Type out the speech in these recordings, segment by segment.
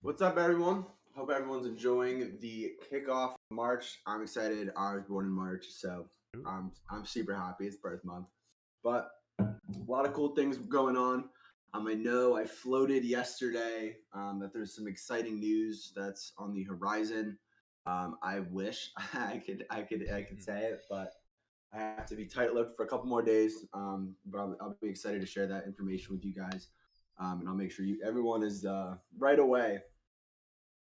What's up, everyone? Hope everyone's enjoying the kickoff of March. I'm excited. I was born in March, so I'm super happy. It's birth month, but a lot of cool things going on. I know I floated yesterday that there's some exciting news that's on the horizon. I wish I could say it, but I have to be tight-lipped for a couple more days. But I'll be excited to share that information with you guys, and I'll make sure everyone is right away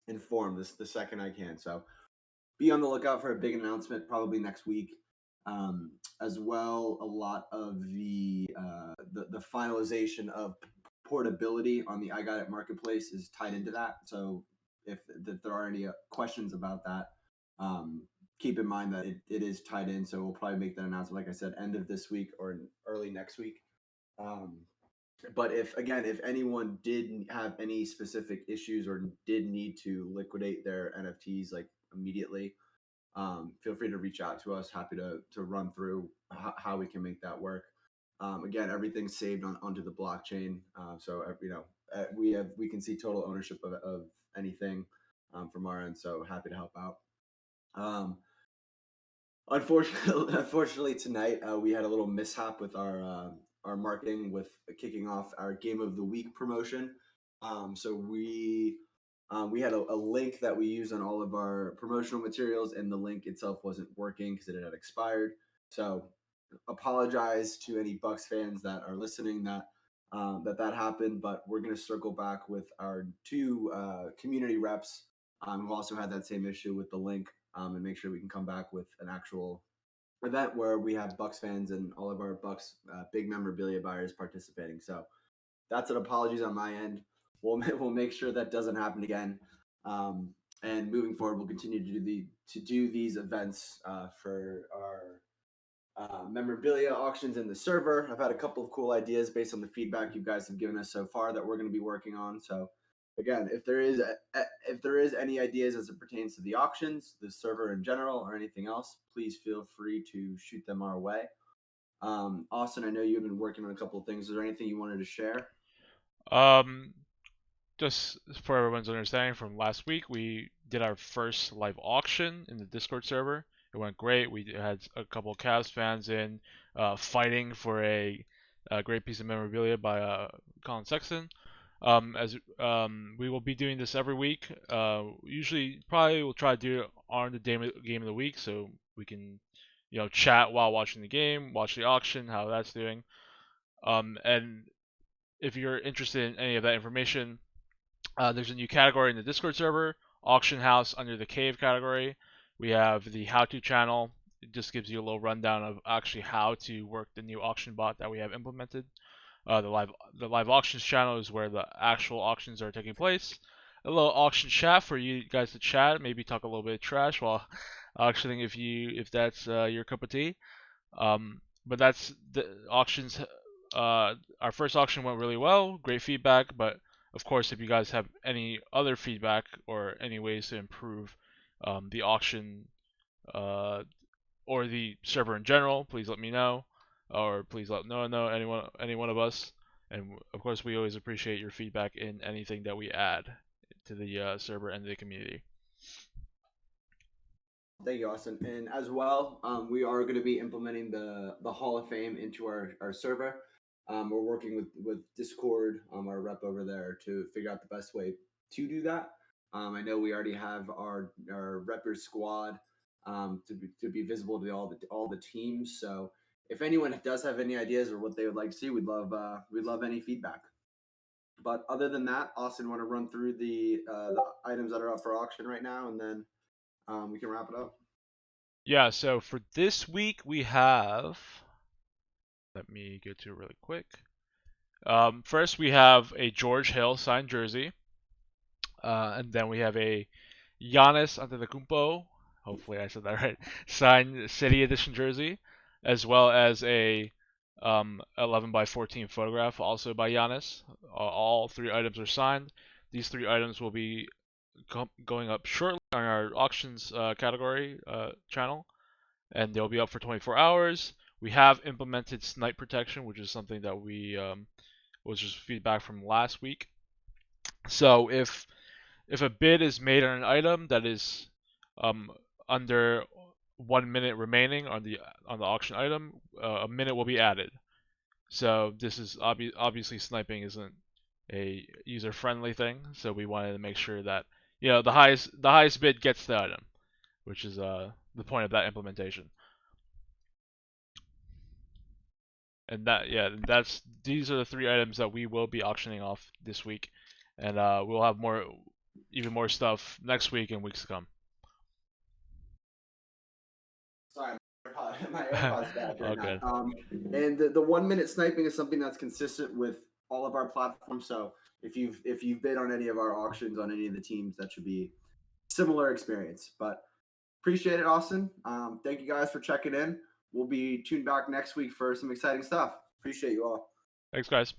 informed this the second I can. So be on the lookout for a big announcement probably next week. As well, a lot of the finalization of portability on the I Got It marketplace is tied into that. So if there are any questions about that, um, keep in mind that it is tied in. So we'll probably make that announcement, like I said, end of this week or early next week. Um, but if anyone did have any specific issues or did need to liquidate their NFTs like immediately, feel free to reach out to us. Happy to run through how we can make that work. Again, everything's saved onto the blockchain, so we can see total ownership of anything from our end. So happy to help out. Um, unfortunately, tonight we had a little mishap with our marketing with kicking off our Game of the Week promotion. So we had a link that we use on all of our promotional materials, and the link itself wasn't working because it had expired. So apologize to any Bucks fans that are listening that happened, but we're going to circle back with our two community reps who also had that same issue with the link, and make sure we can come back with an actual event where we have Bucks fans and all of our Bucks big memorabilia buyers participating. So that's an apologies on my end. We'll make sure that doesn't happen again. And moving forward, we'll continue to do these events for our memorabilia auctions in the server. I've had a couple of cool ideas based on the feedback you guys have given us so far that we're going to be working on. So again, if there is any ideas as it pertains to the auctions, the server in general, or anything else, please feel free to shoot them our way. Austin, I know you've been working on a couple of things. Is there anything you wanted to share? Um, just for everyone's understanding, from last week, we did our first live auction in the Discord server. It went great. We had a couple of Cavs fans in fighting for a great piece of memorabilia by Colin Sexton. As We will be doing this every week. Usually, probably we'll try to do it on the game of the week, so we can, chat while watching the game, watch the auction, how that's doing. And if you're interested in any of that information, there's a new category in the Discord server, Auction House under the Cave category. We have the How To channel. It just gives you a little rundown of actually how to work the new auction bot that we have implemented. The live auctions channel is where the actual auctions are taking place. A little auction chat for you guys to chat, maybe talk a little bit of trash while auctioning if that's your cup of tea. But that's the auctions. Our first auction went really well, great feedback. But of course, if you guys have any other feedback or any ways to improve the auction uh, or the server in general, please let me know, or please let Noah know, any one of us. And of course, we always appreciate your feedback in anything that we add to the server and the community. Thank you, Austin. And as well, we are going to be implementing the Hall of Fame into our server. We're working with Discord, our rep over there, to figure out the best way to do that. I know we already have our repper squad to be visible to all the teams. So if anyone does have any ideas or what they would like to see, we'd love any feedback. But other than that, Austin, want to run through the items that are up for auction right now, and then we can wrap it up. Yeah, so for this week we have. Let me go to it really quick. First, we have a George Hill signed jersey, and then we have a Giannis Antetokounmpo. Hopefully, I said that right. Signed City Edition jersey, as well as a 11 by 14 photograph, also by Giannis. All three items are signed. These three items will be going up shortly on our auctions category channel, and they'll be up for 24 hours. We have implemented snipe protection, which is something that we was just feedback from last week. So if if a bid is made on an item that is under 1 minute remaining on the auction item, a minute will be added. So this is obviously sniping isn't a user friendly thing, so we wanted to make sure that the highest bid gets the item, which is the point of that implementation. And these are the 3 items that we will be auctioning off this week, and we'll have even more stuff next week and weeks to come. Sorry, my AirPods back right Okay. now. And the 1 minute sniping is something that's consistent with all of our platforms. So if you've bid on any of our auctions on any of the teams, that should be similar experience. But appreciate it, Austin. Thank you guys for checking in. We'll be tuned back next week for some exciting stuff. Appreciate you all. Thanks, guys.